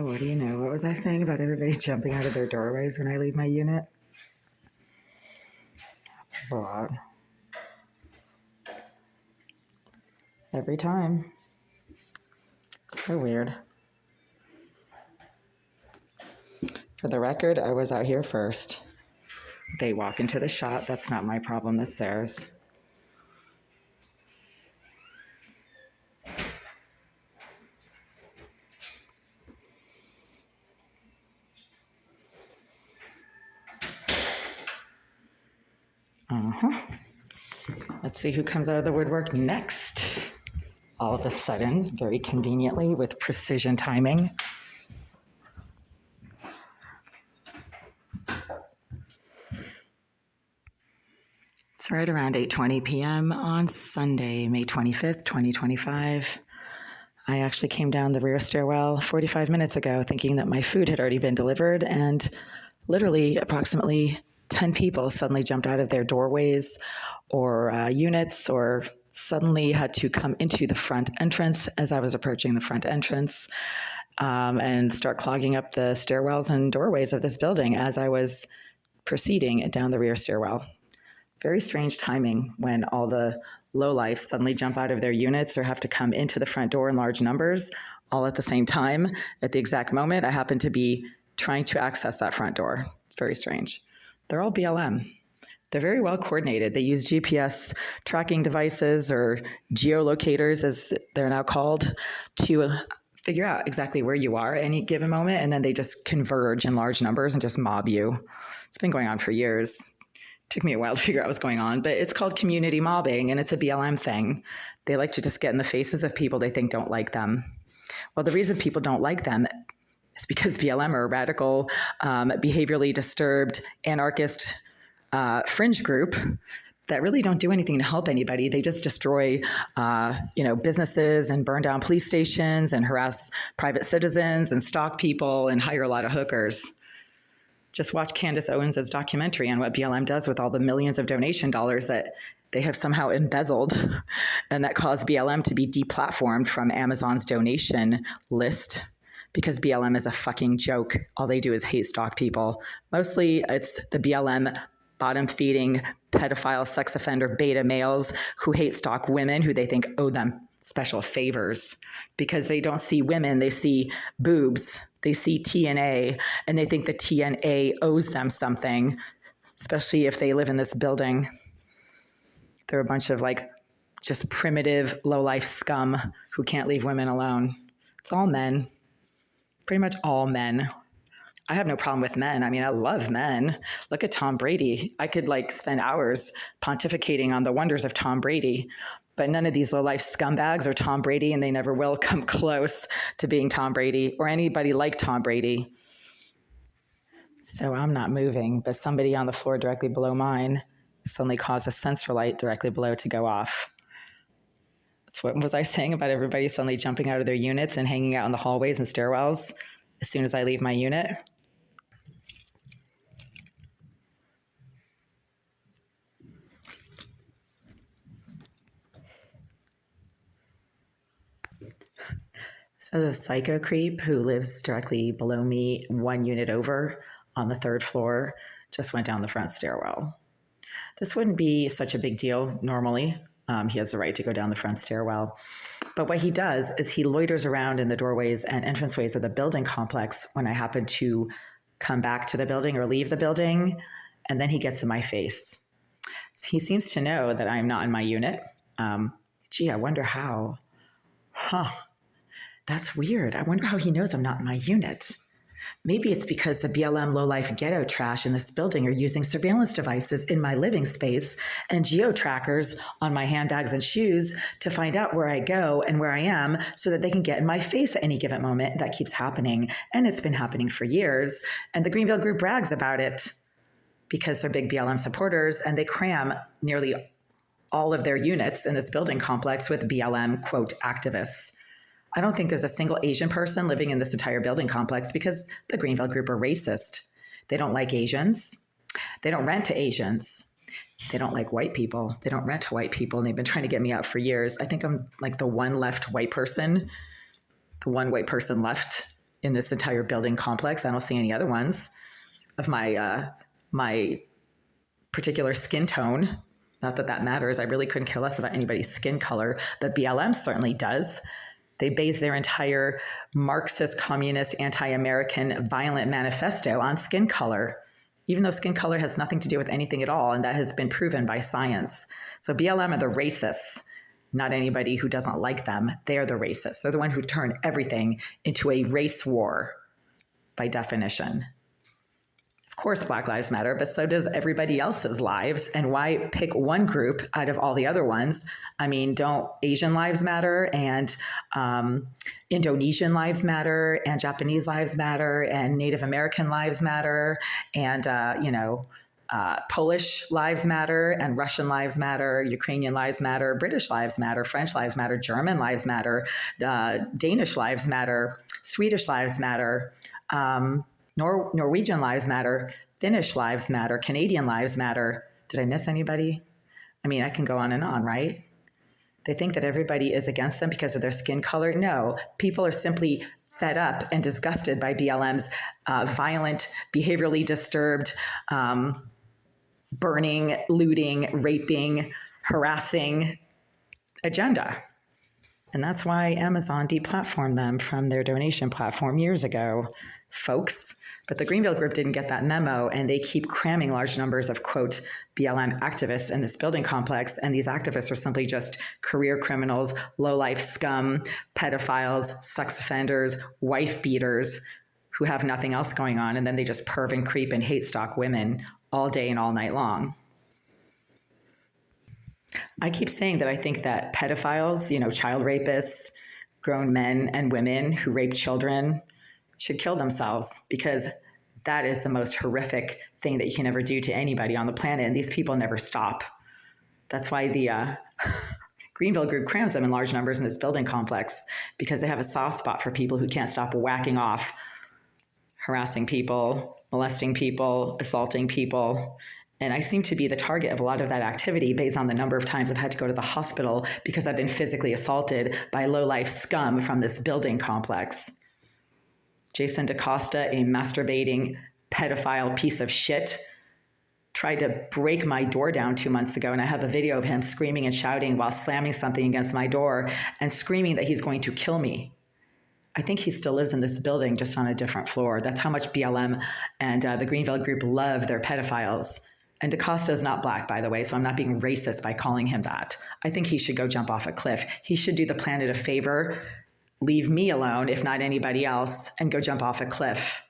what do you know? What was I saying about everybody jumping out of their doorways when I leave my unit? That's a lot. Every time. So weird. For the record, I was out here first. They walk into the shop. That's not my problem. That's theirs. Let's see who comes out of the woodwork next. All of a sudden, very conveniently, with precision timing. It's right around 8:20 p.m. on Sunday, May 25th, 2025. I actually came down the rear stairwell 45 minutes ago thinking that my food had already been delivered, and literally approximately 10 people suddenly jumped out of their doorways or units, or suddenly had to come into the front entrance as I was approaching the front entrance, and start clogging up the stairwells and doorways of this building as I was proceeding down the rear stairwell. Very strange timing when all the lowlifes suddenly jump out of their units or have to come into the front door in large numbers all at the same time. At the exact moment, I happen to be trying to access that front door. It's very strange. They're all BLM. They're very well coordinated. They use GPS tracking devices, or geolocators as they're now called, to figure out exactly where you are at any given moment, and then they just converge in large numbers and just mob you. It's been going on for years. Took me a while to figure out what's going on, but it's called community mobbing, and it's a BLM thing. They like to just get in the faces of people they think don't like them. Well, the reason people don't like them is because BLM are a radical, behaviorally disturbed, anarchist fringe group that really don't do anything to help anybody. They just destroy, businesses and burn down police stations and harass private citizens and stalk people and hire a lot of hookers. Just watch Candace Owens' documentary on what BLM does with all the millions of donation dollars that they have somehow embezzled and that caused BLM to be deplatformed from Amazon's donation list, because BLM is a fucking joke. All they do is hate stalk people. Mostly it's the BLM bottom-feeding pedophile sex offender beta males who hate stalk women who they think owe them special favors, because they don't see women, they see boobs, they see TNA, and they think the TNA owes them something, especially if they live in this building. They're a bunch of just primitive, low-life scum who can't leave women alone. It's all men, pretty much all men. I have no problem with men. I mean, I love men. Look at Tom Brady. I could spend hours pontificating on the wonders of Tom Brady, but none of these low-life scumbags are Tom Brady, and they never will come close to being Tom Brady or anybody like Tom Brady. So I'm not moving, but somebody on the floor directly below mine suddenly caused a sensor light directly below to go off. That's what was I saying about everybody suddenly jumping out of their units and hanging out in the hallways and stairwells as soon as I leave my unit? So the psycho creep who lives directly below me, one unit over on the third floor, just went down the front stairwell. This wouldn't be such a big deal normally. He has the right to go down the front stairwell. But what he does is he loiters around in the doorways and entranceways of the building complex when I happen to come back to the building or leave the building, and then he gets in my face. So he seems to know that I'm not in my unit. I wonder how. That's weird. I wonder how he knows I'm not in my unit. Maybe it's because the BLM lowlife ghetto trash in this building are using surveillance devices in my living space and geo-trackers on my handbags and shoes to find out where I go and where I am so that they can get in my face at any given moment. That keeps happening, and it's been happening for years. And the Greenville Group brags about it because they're big BLM supporters, and they cram nearly all of their units in this building complex with BLM, quote, activists. I don't think there's a single Asian person living in this entire building complex because the Greenville Group are racist. They don't like Asians. They don't rent to Asians. They don't like white people. They don't rent to white people. And they've been trying to get me out for years. I think I'm the one white person left in this entire building complex. I don't see any other ones of my particular skin tone. Not that that matters. I really couldn't care less about anybody's skin color, but BLM certainly does. They base their entire Marxist, communist, anti-American, violent manifesto on skin color, even though skin color has nothing to do with anything at all, and that has been proven by science. So BLM are the racists, not anybody who doesn't like them. They're the racists. They're the one who turn everything into a race war by definition. Of course, Black Lives Matter, but so does everybody else's lives. And why pick one group out of all the other ones? I mean, don't Asian lives matter, and Indonesian lives matter, and Japanese lives matter, and Native American lives matter, and Polish lives matter, and Russian lives matter, Ukrainian lives matter, British lives matter, French lives matter, German lives matter, Danish lives matter, Swedish lives matter, Norwegian lives matter, Finnish lives matter, Canadian lives matter. Did I miss anybody? I mean, I can go on and on, right? They think that everybody is against them because of their skin color. No, people are simply fed up and disgusted by BLM's violent, behaviorally disturbed, burning, looting, raping, harassing agenda. And that's why Amazon deplatformed them from their donation platform years ago, folks. But the Greenville Group didn't get that memo, and they keep cramming large numbers of, quote, BLM activists in this building complex. And these activists are simply just career criminals, low-life scum, pedophiles, sex offenders, wife beaters who have nothing else going on. And then they just perv and creep and hate stalk women all day and all night long. I keep saying that I think that pedophiles, child rapists, grown men and women who rape children should kill themselves, because that is the most horrific thing that you can ever do to anybody on the planet. And these people never stop. That's why the Greenville Group crams them in large numbers in this building complex, because they have a soft spot for people who can't stop whacking off, harassing people, molesting people, assaulting people. And I seem to be the target of a lot of that activity based on the number of times I've had to go to the hospital because I've been physically assaulted by low-life scum from this building complex. Jason DaCosta, a masturbating pedophile piece of shit, tried to break my door down 2 months ago, and I have a video of him screaming and shouting while slamming something against my door and screaming that he's going to kill me. I think he still lives in this building, just on a different floor. That's how much BLM and the Greenville Group love their pedophiles. And DaCosta is not Black, by the way, so I'm not being racist by calling him that. I think he should go jump off a cliff. He should do the planet a favor, leave me alone, if not anybody else, and go jump off a cliff.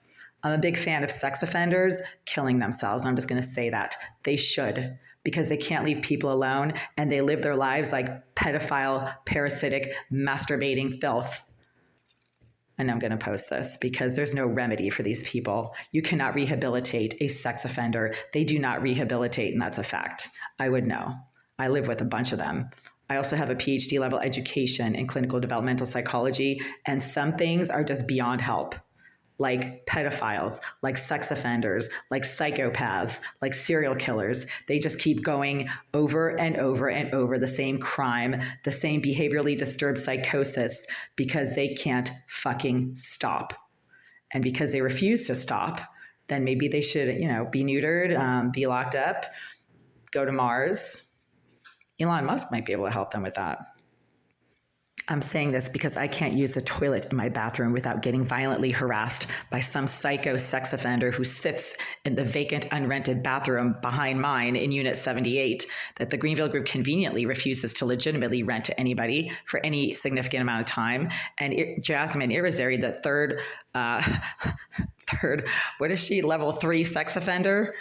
I'm a big fan of sex offenders killing themselves. I'm just going to say that. They should, because they can't leave people alone, and they live their lives like pedophile, parasitic, masturbating filth. And I'm going to post this because there's no remedy for these people. You cannot rehabilitate a sex offender. They do not rehabilitate, and that's a fact. I would know. I live with a bunch of them. I also have a PhD level education in clinical developmental psychology, and some things are just beyond help, like pedophiles, like sex offenders, like psychopaths, like serial killers. They just keep going over and over and over the same crime, the same behaviorally disturbed psychosis, because they can't fucking stop. And because they refuse to stop, then maybe they should, be neutered, be locked up, go to Mars. Elon Musk might be able to help them with that. I'm saying this because I can't use a toilet in my bathroom without getting violently harassed by some psycho sex offender who sits in the vacant, unrented bathroom behind mine in Unit 78 that the Greenville Group conveniently refuses to legitimately rent to anybody for any significant amount of time. And Jasmine Irizarry, the third, what is she, level 3 sex offender,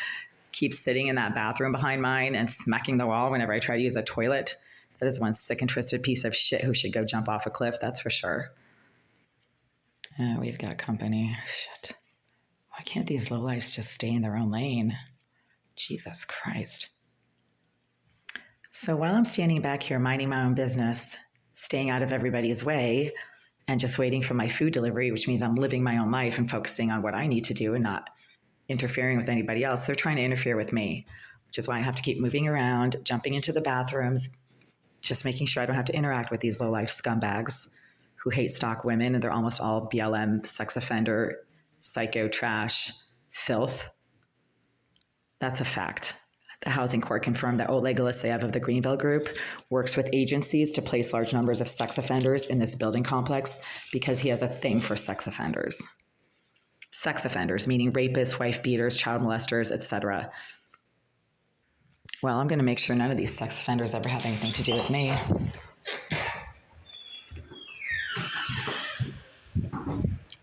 keeps sitting in that bathroom behind mine and smacking the wall whenever I try to use a toilet. That is one sick and twisted piece of shit who should go jump off a cliff, that's for sure. We've got company. Shit. Why can't these lowlifes just stay in their own lane? Jesus Christ. So while I'm standing back here minding my own business, staying out of everybody's way, and just waiting for my food delivery, which means I'm living my own life and focusing on what I need to do and not interfering with anybody else, they're trying to interfere with me, which is why I have to keep moving around, jumping into the bathrooms, just making sure I don't have to interact with these low-life scumbags who hate stalk women, and they're almost all BLM, sex offender, psycho trash, filth. That's a fact. The housing court confirmed that Oleg Aleseyev of the Greenville Group works with agencies to place large numbers of sex offenders in this building complex because he has a thing for sex offenders. Sex offenders, meaning rapists, wife beaters, child molesters, etc. Well, I'm going to make sure none of these sex offenders ever have anything to do with me.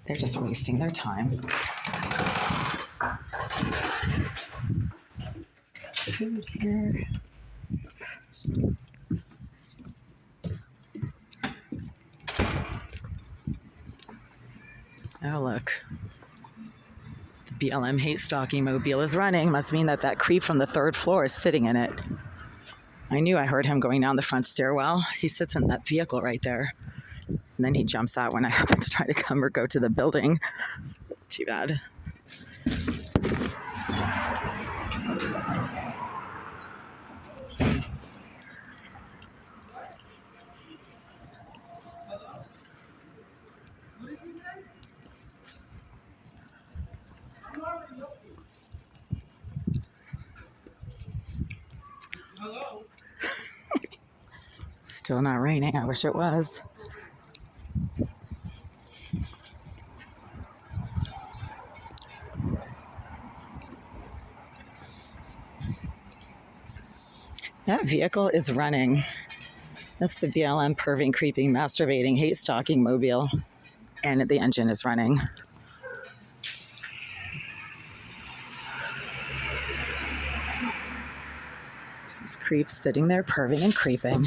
They're just wasting their time. Food here. Oh, look. The BLM hate stalking mobile is running. Must mean that creep from the third floor is sitting in it. I knew I heard him going down the front stairwell. He sits in that vehicle right there. And then he jumps out when I happen to try to come or go to the building. It's too bad. Still not raining. I wish it was. That vehicle is running. That's the BLM perving, creeping, masturbating, hate stalking mobile. And the engine is running. There's these creeps sitting there perving and creeping.